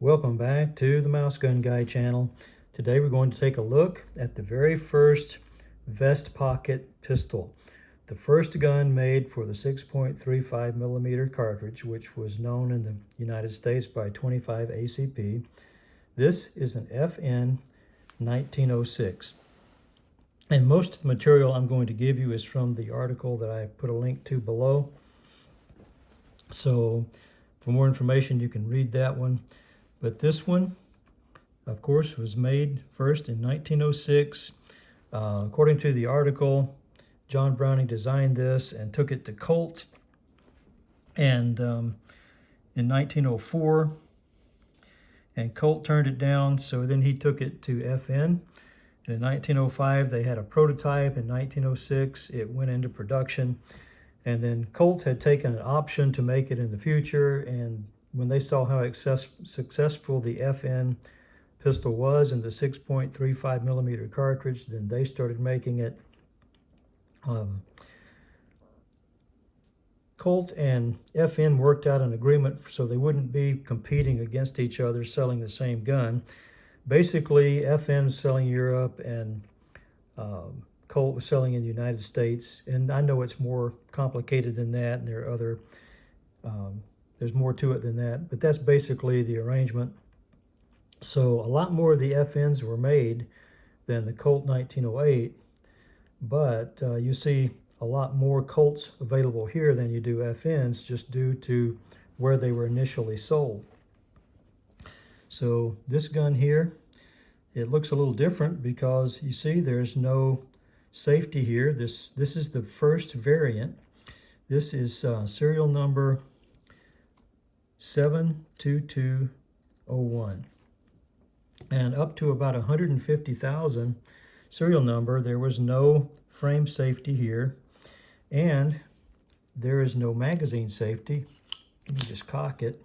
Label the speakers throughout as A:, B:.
A: Welcome back to the Mouse Gun Guy channel. Today we're going to take a look at the very first vest pocket pistol. The first gun made for the 6.35 millimeter cartridge, which was known in the United States by 25 ACP. This is an FN 1906. And most of the material I'm going to give you is from the article that I put a link to below. So for more information, you can read that one. But this one, of course, was made first in 1906. According to the article, John Browning designed this and took it to Colt. And in 1904, and Colt turned it down, so then he took it to FN. And in 1905, they had a prototype. In 1906, it went into production. And then Colt had taken an option to make it in the future, and when they saw how successful the FN pistol was in the 6.35 millimeter cartridge, then they started making it. Colt and FN worked out an agreement so they wouldn't be competing against each other selling the same gun. Basically, FN's selling Europe and Colt was selling in the United States. And I know it's more complicated than that, and there are other there's more to it than that, but that's basically the arrangement. So a lot more of the FNs were made than the Colt 1908, but you see a lot more Colts available here than you do FNs, just due to where they were initially sold. So this gun here, it looks a little different because you see there's no safety here. This is the first variant. This is serial number 72201, and up to about 150,000 serial number, there was no frame safety here, and there is no magazine safety. Let me just cock it.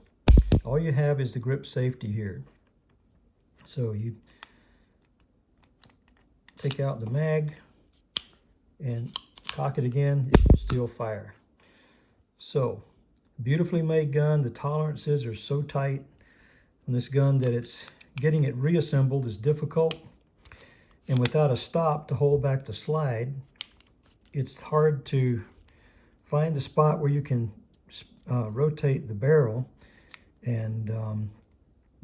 A: All you have is the grip safety here. So you take out the mag and cock it again, it will still fire. So beautifully made gun. The tolerances are so tight on this gun that it's getting it reassembled is difficult. And without a stop to hold back the slide, it's hard to find the spot where you can rotate the barrel and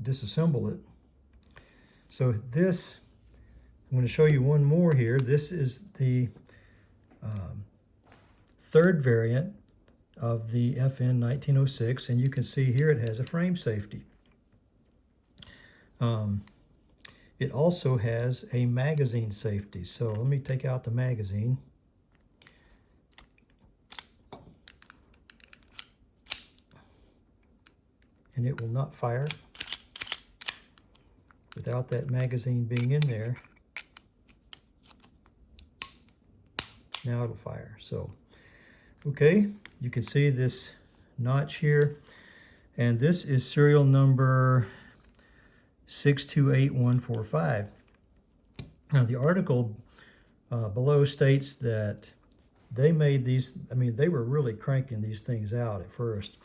A: disassemble it. So this, I'm going to show you one more here. This is the third variant of the FN 1906, and you can see here it has a frame safety. It also has a magazine safety. So let me take out the magazine. And it will not fire without that magazine being in there. Now it'll fire. So, okay, you can see this notch here, and this is serial number 628145. Now the article below states that they made these, I mean, they were really cranking these things out at first.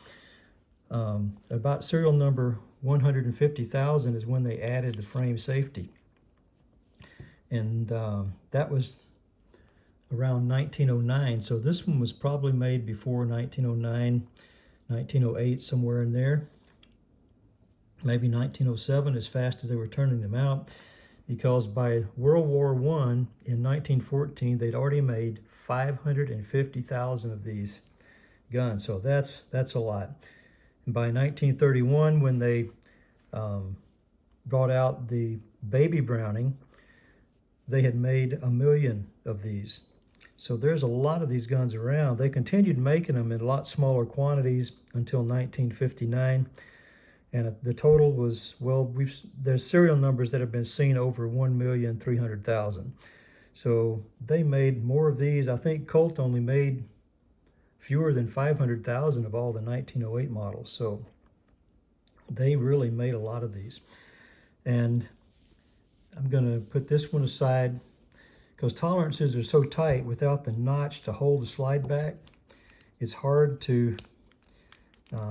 A: About serial number 150,000 is when they added the frame safety. And that was around 1909. So this one was probably made before 1909, 1908, somewhere in there. Maybe 1907, as fast as they were turning them out, because by World War I in 1914, they'd already made 550,000 of these guns. So that's a lot. And by 1931, when they brought out the baby Browning, they had made 1 million of these. So there's a lot of these guns around. They continued making them in a lot smaller quantities until 1959. And the total was, well, there's serial numbers that have been seen over 1,300,000. So they made more of these. I think Colt only made fewer than 500,000 of all the 1908 models. So they really made a lot of these. And I'm going to put this one aside because tolerances are so tight. Without the notch to hold the slide back, it's hard to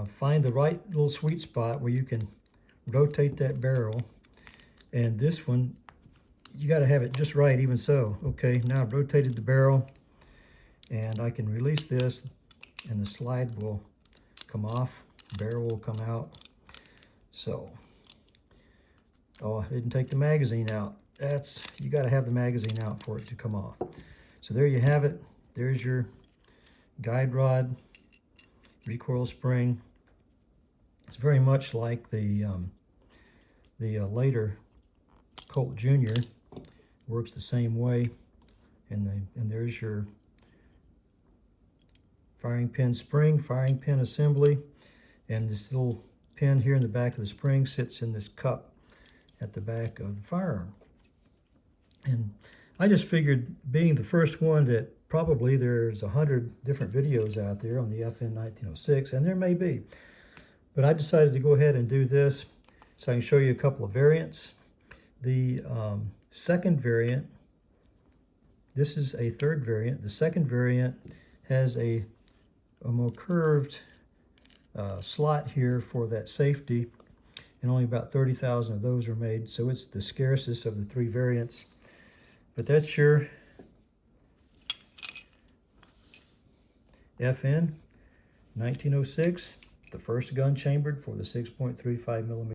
A: find the right little sweet spot where you can rotate that barrel. And this one, you got to have it just right even so. Okay, now I've rotated the barrel, and I can release this, and the slide will come off, the barrel will come out. So, oh, I didn't take the magazine out. You got to have the magazine out for it to come off. So there you have it. There's your guide rod, recoil spring. It's very much like the later Colt Jr. Works the same way. And there's your firing pin spring, firing pin assembly, and this little pin here in the back of the spring sits in this cup at the back of the firearm. And I just figured, being the first one, that probably there's 100 different videos out there on the FN 1906, and there may be. But I decided to go ahead and do this so I can show you a couple of variants. The second variant, this is a third variant. The second variant has a more curved slot here for that safety, and only about 30,000 of those are made, so it's the scarcest of the three variants. But that's your FN 1906, the first gun chambered for the 6.35 millimeter.